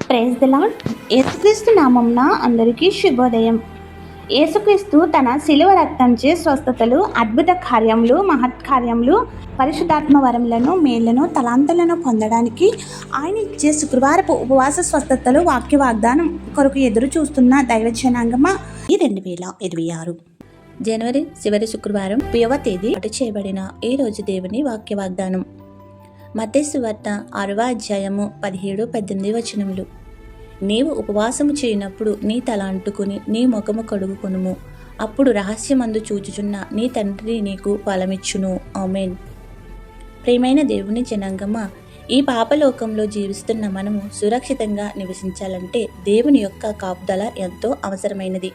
Praise the lord. యేసుక్రీస్తు నామంన అందరికీ శుభోదయం. యేసుక్రీస్తు తన శిలువ రక్తంచే స్వస్థతలు, అద్భుత కార్యములు, మహత్కార్యములు, పరిశుద్ధాత్మ వరములను, మేళ్లను, తలాంతులను పొందడానికి ఆయన ఇచ్చే శుక్రవారపు ఉపవాస స్వస్థతలు, వాక్య వాగ్దానం కొరకు ఎదురు చూస్తున్న దైవ జనాంగమా ఈ 2026 జనవరి చివరి శుక్రవారం 5వ తేదీ అటు చేయబడిన ఈ రోజు దేవుని వాక్య వాగ్దానం. మత్తయి సువార్త 6వ అధ్యాయము 17-18 వచనములు. నీవు ఉపవాసము చేయనప్పుడు నీ తల అంటుకుని నీ ముఖము కడుగుకొనుము, అప్పుడు రహస్యమందు చూచుచున్న నీ తండ్రి నీకు ఫలమిచ్చును. ఆమేన్. ప్రియమైన దేవుని జనాంగమా, ఈ పాపలోకంలో జీవిస్తున్న మనము సురక్షితంగా నివసించాలంటే దేవుని యొక్క కాపుదల ఎంతో అవసరమైనది.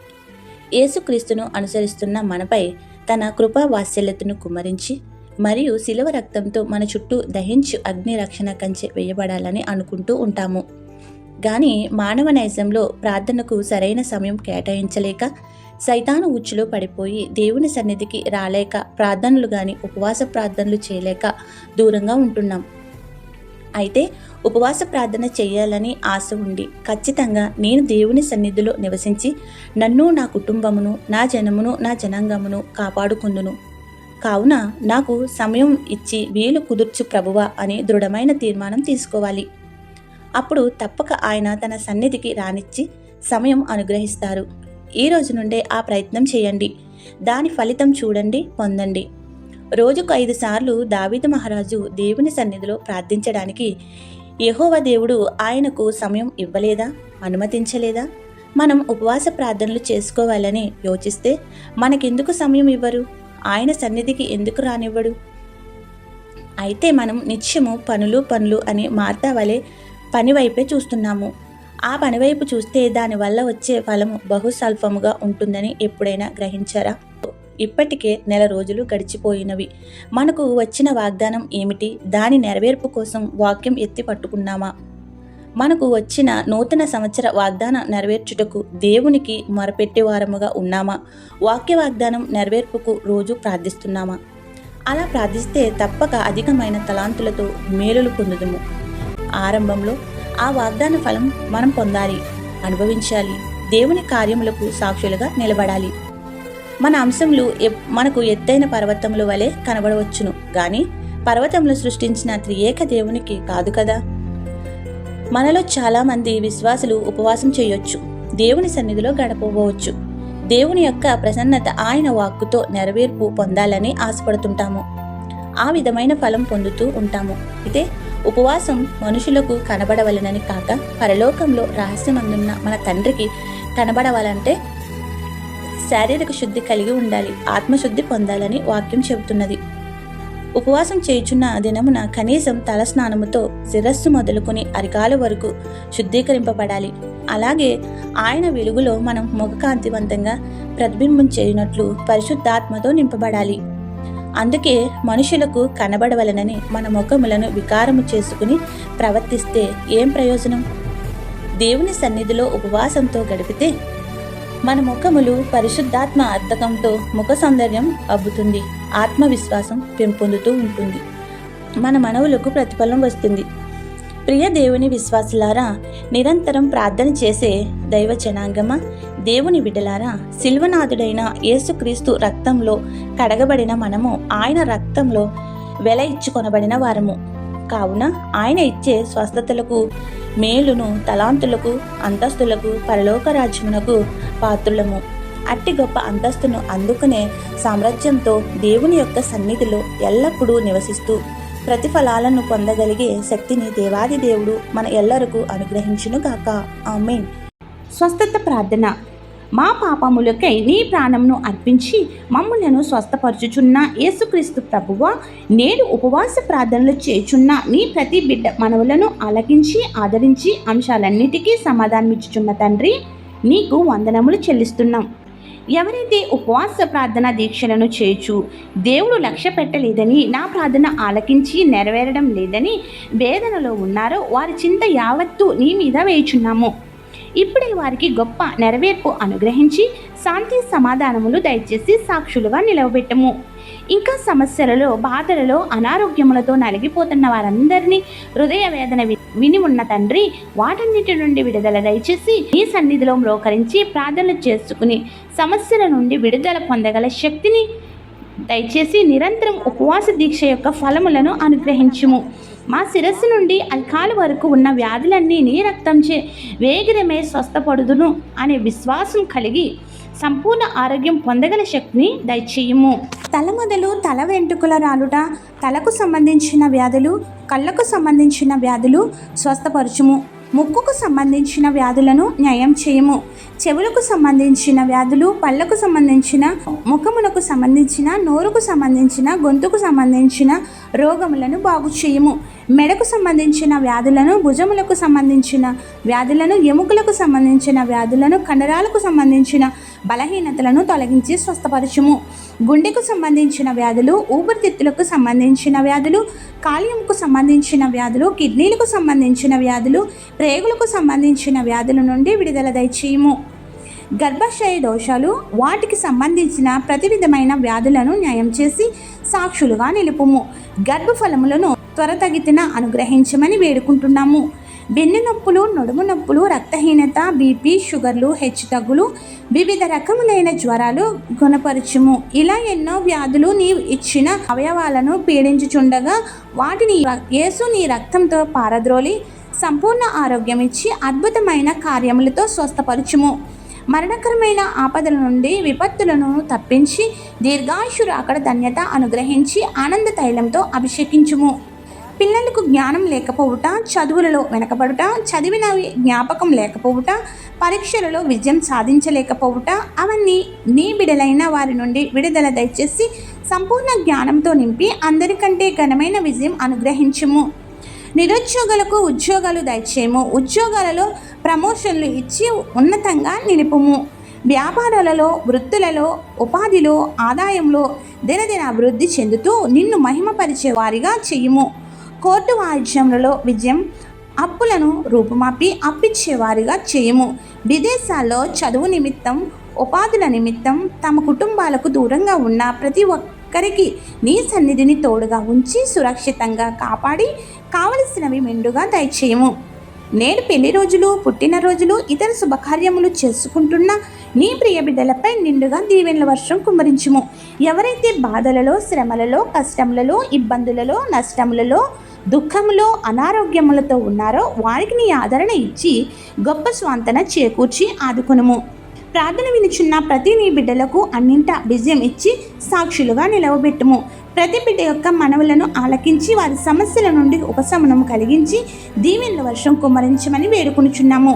యేసుక్రీస్తును అనుసరిస్తున్న మనపై తన కృపా వాత్సల్యతను కుమ్మరించి మరియు శిలువ రక్తంతో మన చుట్టూ దహించు అగ్ని రక్షణ కంచె వేయబడాలని అనుకుంటూ ఉంటాము. కానీ మానవ నైజంలో ప్రార్థనకు సరైన సమయం కేటాయించలేక, సైతాను ఉచ్చులో పడిపోయి దేవుని సన్నిధికి రాలేక, ప్రార్థనలు కానీ ఉపవాస ప్రార్థనలు చేయలేక దూరంగా ఉంటున్నాం. అయితే ఉపవాస ప్రార్థన చేయాలని ఆశ ఉండి ఖచ్చితంగా నేను దేవుని సన్నిధిలో నివసించి నన్ను, నా కుటుంబమును, నా జనమును, నా జనాంగమును కాపాడుకుందును, కావున నాకు సమయం ఇచ్చి వీలు కుదుర్చు ప్రభువా అని దృఢమైన తీర్మానం తీసుకోవాలి. అప్పుడు తప్పక ఆయన తన సన్నిధికి రానిచ్చి సమయం అనుగ్రహిస్తారు. ఈ రోజు నుండే ఆ ప్రయత్నం చేయండి. దాని ఫలితం చూడండి, పొందండి. రోజుకు 5 సార్లు దావీదు మహారాజు దేవుని సన్నిధిలో ప్రార్థించడానికి యెహోవా దేవుడు ఆయనకు సమయం ఇవ్వలేదా, అనుమతించలేదా? మనం ఉపవాస ప్రార్థనలు చేసుకోవాలని యోచిస్తే మనకెందుకు సమయం ఇవ్వరు? ఆయన సన్నిధికి ఎందుకు రానివ్వడు? అయితే మనం నిత్యము పనులు అని మార్తా వలె పని వైపే చూస్తున్నాము. ఆ పని వైపు చూస్తే దానివల్ల వచ్చే ఫలము బహుస్వల్పముగా ఉంటుందని ఎప్పుడైనా గ్రహించారా? ఇప్పటికే 1 నెల రోజులు గడిచిపోయినవి. మనకు వచ్చిన వాగ్దానం ఏమిటి? దాని నెరవేర్పు కోసం వాక్యం ఎత్తి పట్టుకున్నామా? మనకు వచ్చిన నూతన సంవత్సర వాగ్దాన నెరవేర్చుటకు దేవునికి మొరపెట్టేవారముగా ఉన్నామా? వాక్య వాగ్దానం నెరవేర్పుకు రోజు ప్రార్థిస్తున్నామా? అలా ప్రార్థిస్తే తప్పక అధికమైన తలాంతులతో మేలులు పొందుదుము. ఆరంభంలో ఆ వాగ్దాన ఫలం మనం పొందాలి, అనుభవించాలి. దేవుని కార్యములకు సాక్షులుగా నిలబడాలి. మన అంశములు మనకు ఎత్తైన పర్వతముల వలె కనబడవచ్చును, గాని పర్వతములు సృష్టించిన త్రియేక దేవునికి కాదు కదా. మనలో చాలా మంది విశ్వాసులు ఉపవాసం చేయొచ్చు, దేవుని సన్నిధిలో గడపవచ్చు. దేవుని యొక్క ప్రసన్నత, ఆయన వాక్కుతో నెరవేర్పు పొందాలని ఆశపడుతుంటాము. ఆ విధమైన ఫలం పొందుతూ ఉంటాము. అయితే ఉపవాసం మనుషులకు కనబడవలనని కాక, పరలోకంలో రహస్యమందున్న మన తండ్రికి కనబడవాలంటే శారీరక శుద్ధి కలిగి ఉండాలి, ఆత్మశుద్ధి పొందాలని వాక్యం చెబుతున్నది. ఉపవాసం చేయుచున్న దినమున కనీసం తల స్నానముతో శిరస్సు మొదలుకొని అరికాల వరకు శుద్ధీకరింపబడాలి. అలాగే ఆయన వెలుగులో మనం ముఖకాంతివంతంగా ప్రతిబింబం చేయునట్లు పరిశుద్ధాత్మతో నింపబడాలి. అందుకే మనుషులకు కనబడవలనని మన ముఖములను వికారము చేసుకుని ప్రవర్తిస్తే ఏం ప్రయోజనం? దేవుని సన్నిధిలో ఉపవాసంతో గడిపితే మన ముఖములు పరిశుద్ధాత్మ అద్దకంతో ముఖ సౌందర్యం అబ్బుతుంది, ఆత్మవిశ్వాసం పెంపొందుతూ ఉంటుంది, మన మనవులకు ప్రతిఫలం వస్తుంది. ప్రియ దేవుని విశ్వాసులారా, నిరంతరం ప్రార్థన చేసే దైవ జనాంగమా, దేవుని బిడ్డలారా, శిల్వనాథుడైన యేసుక్రీస్తు రక్తంలో కడగబడిన మనము ఆయన రక్తంలో వెల ఇచ్చుకొనబడిన వారము. కావున ఆయన ఇచ్చే స్వస్థతలకు, మేలును, తలాంతులకు, అంతస్తులకు, పరలోక రాజ్యమునకు పాత్రులము. అట్టి గొప్ప అంతస్తును అందుకునే సామ్రాజ్యంతో దేవుని యొక్క సన్నిధిలో ఎల్లప్పుడూ నివసిస్తూ ప్రతిఫలాలను పొందగలిగే శక్తిని దేవాది దేవుడు మన ఎల్లరకు అనుగ్రహించునుగాక. ఆమేన్. స్వస్థత ప్రార్థన. మా పాపములకై నీ ప్రాణమును అర్పించి మమ్ములను స్వస్థపరచుచున్న యేసుక్రీస్తు ప్రభువా, నేడు ఉపవాస ప్రార్థనలు చేయుచున్న నీ ప్రతి బిడ్డ మనవులను ఆలకించి ఆదరించి అంశాలన్నిటికీ సమాధానమిచ్చుచున్న తండ్రి, నీకు వందనములు చెల్లిస్తున్నాం. ఎవరైతే ఉపవాస ప్రార్థన దీక్షలను చేయుచు దేవుడు లక్ష్య పెట్టలేదని, నా ప్రార్థన ఆలకించి నెరవేరడం లేదని వేదనలో ఉన్నారో వారి చింత యావత్తు నీ మీద వేయుచున్నాము. ఇప్పుడే వారికి గొప్ప నెరవేర్పు అనుగ్రహించి శాంతి సమాధానములు దయచేసి సాక్షులుగా నిలవబెట్టము. ఇంకా సమస్యలలో, బాధలలో, అనారోగ్యములతో నలిగిపోతున్న వారందరినీ హృదయ వేదన విని ఉన్న తండ్రి, వాటన్నిటి నుండి విడుదల దయచేసి నీ సన్నిధిలో మ్రోకరించి ప్రార్థనలు చేసుకుని సమస్యల నుండి విడుదల పొందగల శక్తిని దయచేసి నిరంతరం ఉపవాస దీక్ష యొక్క ఫలములను అనుగ్రహించుము. మా శిరస్సు నుండి అల్కాల వరకు ఉన్న వ్యాధులన్నీ నీ రక్తంచే వేగిరమే స్వస్థపడుదును అనే విశ్వాసం కలిగి సంపూర్ణ ఆరోగ్యం పొందగల శక్తిని దయచేయము. తల మొదలు తల వెంట్రుకల రాలుట, తలకు సంబంధించిన వ్యాధులు, కళ్ళకు సంబంధించిన వ్యాధులు స్వస్థపరచుము. ముక్కుకు సంబంధించిన వ్యాధులను న్యాయం చేయము. చెవులకు సంబంధించిన వ్యాధులు, పళ్ళకు సంబంధించిన, ముఖమునకు సంబంధించిన, నోరుకు సంబంధించిన, గొంతుకు సంబంధించిన రోగములను బాగు చేయము. మెడకు సంబంధించిన వ్యాధులను, భుజములకు సంబంధించిన వ్యాధులను, ఎముకలకు సంబంధించిన వ్యాధులను, కండరాలకు సంబంధించిన బలహీనతలను తొలగించి స్వస్థపరచుము. గుండెకు సంబంధించిన వ్యాధులు, ఊపిరితిత్తులకు సంబంధించిన వ్యాధులు, కాలేయంకు సంబంధించిన వ్యాధులు, కిడ్నీలకు సంబంధించిన వ్యాధులు, ప్రేగులకు సంబంధించిన వ్యాధుల నుండి విడుదల దయచేయము. గర్భాశయ దోషాలు, వాటికి సంబంధించిన ప్రతి విధమైన వ్యాధులను న్యాయం చేసి సాక్షులుగా నిలుపుము. గర్భఫలములను త్వరతగితిన అనుగ్రహించమని వేడుకుంటున్నాము. వెన్ను నొప్పులు, నడుము నొప్పులు, రక్తహీనత, బీపీ, షుగర్లు, హెచ్చుతగ్గులు, వివిధ రకములైన జ్వరాలు గుణపరచుము. ఇలా ఎన్నో వ్యాధులు నీవు ఇచ్చిన అవయవాలను పీడించుచుండగా వాటిని యేసు నీ రక్తంతో పారద్రోలి సంపూర్ణ ఆరోగ్యం ఇచ్చి అద్భుతమైన కార్యములతో స్వస్థపరచుము. మరణకరమైన ఆపదల నుండి విపత్తులను తప్పించి దీర్ఘాయుషు రాకడ ధన్యత అనుగ్రహించి ఆనంద తైలంతో అభిషేకించుము. పిల్లలకు జ్ఞానం లేకపోవుట, చదువులలో వెనకబడుట, చదివినవి జ్ఞాపకం లేకపోవుట, పరీక్షలలో విజయం సాధించలేకపోవుట, అవన్నీ నీ బిడలైన వారి నుండి విడుదల దయచేసి సంపూర్ణ జ్ఞానంతో నింపి అందరికంటే ఘనమైన విజయం అనుగ్రహించుము. నిరుద్యోగులకు ఉద్యోగాలు దయచేయము. ఉద్యోగాలలో ప్రమోషన్లు ఇచ్చి ఉన్నతంగా నిలుపుము. వ్యాపారాలలో, వృత్తులలో, ఉపాధిలో, ఆదాయంలో దినదిన అభివృద్ధి చెందుతూ నిన్ను మహిమపరిచే వారిగా చెయ్యము. కోర్టు వాయిద్యములలో విజయం, అప్పులను రూపుమాపి అప్పిచ్చేవారిగా చేయము. విదేశాల్లో చదువు నిమిత్తం, ఉపాధుల నిమిత్తం తమ కుటుంబాలకు దూరంగా ఉన్న ప్రతి ఒక్కరికి నీ సన్నిధిని తోడుగా ఉంచి సురక్షితంగా కాపాడి కావలసినవి మెండుగా దయచేయము. నేడు పెళ్లి రోజులు, పుట్టినరోజులు, ఇతర శుభకార్యములు చేసుకుంటున్న నీ ప్రియ బిడ్డలపై నిండుగా దీవెనల వర్షం కుమ్మరించుము. ఎవరైతే బాధలలో, శ్రమలలో, కష్టములలో, ఇబ్బందులలో, నష్టములలో, దుఃఖములో, అనారోగ్యములతో ఉన్నారో వారికి నీ ఆదరణ ఇచ్చి గొప్ప స్వాంతన చేకూర్చి ఆదుకొనుము. ప్రార్థన వినుచున్న ప్రతి నీ బిడ్డలకు అన్నింట విజయం ఇచ్చి సాక్షులుగా నిలవబెట్టుము. ప్రతి బిడ్డ యొక్క మనవులను ఆలకించి వారి సమస్యల నుండి ఉపశమనం కలిగించి దీవెనల వర్షం కుమ్మరించమని వేడుకొనుచున్నాము.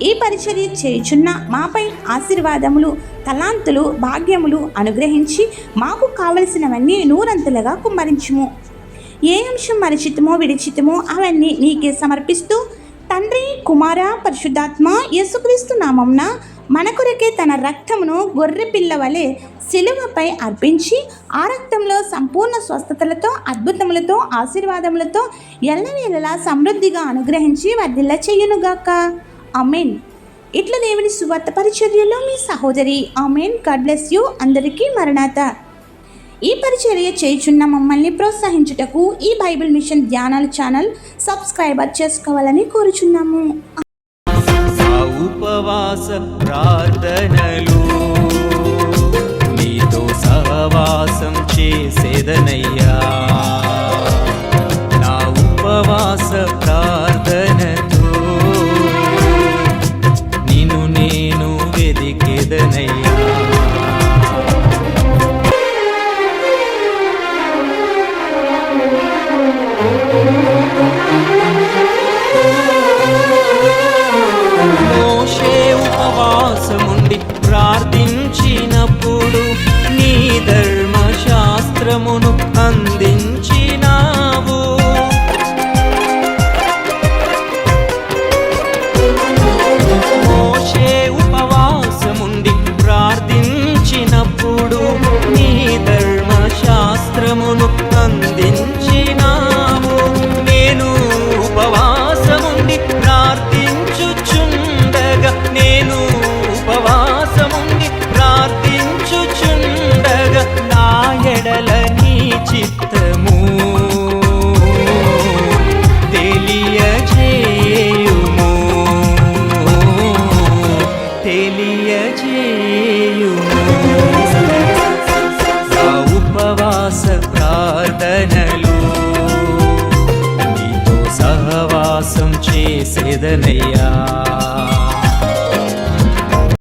ఈ పరిచర్య చేయుచున్న మాపై ఆశీర్వాదములు, తలాంతులు, భాగ్యములు అనుగ్రహించి మాకు కావలసినవన్నీ నూరంతులుగా కుమ్మరించుము. ఏ అంశం మరిచితమో విడిచితమో అవన్నీ నీకే సమర్పిస్తూ తండ్రి, కుమార, పరిశుద్ధాత్మ యేసుక్రీస్తు నామమున మన కొరకే తన రక్తమును గొర్రె పిల్ల వలె శిలువపై అర్పించి ఆ రక్తంలో సంపూర్ణ స్వస్థతలతో, అద్భుతములతో, ఆశీర్వాదములతో ఎల్లవేళలా సమృద్ధిగా అనుగ్రహించి వర్ధిల్ల చెయ్యునుగాక. ఆమేన్. ఇట్లా దేవుని సువార్త పరిచర్యలో మీ సహోదరి. ఆమేన్. God bless you. అందరికీ మరణాత. ఈ పరిచర్య చేయుచున్న మమ్మల్ని ప్రోత్సహించుటకు ఈ బైబిల్ మిషన్ ధ్యానాల ఛానల్ సబ్స్క్రైబర్ చేసుకోవాలని కోరుచున్నాము. ఉపవాస ప్రార్థనలు నీతో సహవాసం చేసేదనయ్యా. నా ఉపవాస ప్రార్థనతో నిన్ను నేను వెదికెదనయ్యా. మోషే ఉపవాసముండి ప్రార్థించినప్పుడు నీ ధర్మశాస్త్రమును అందించినావు. మోషే ఉపవాసముండి ప్రార్థించినప్పుడు నీ ధర్మశాస్త్రమును అందించినావు. నేను ఉపవాసముండి ప్రార్థించుచుండగా నా ఉపవాస ప్రార్థనలు నీతో సహవాసం చేసేదనయ్యా.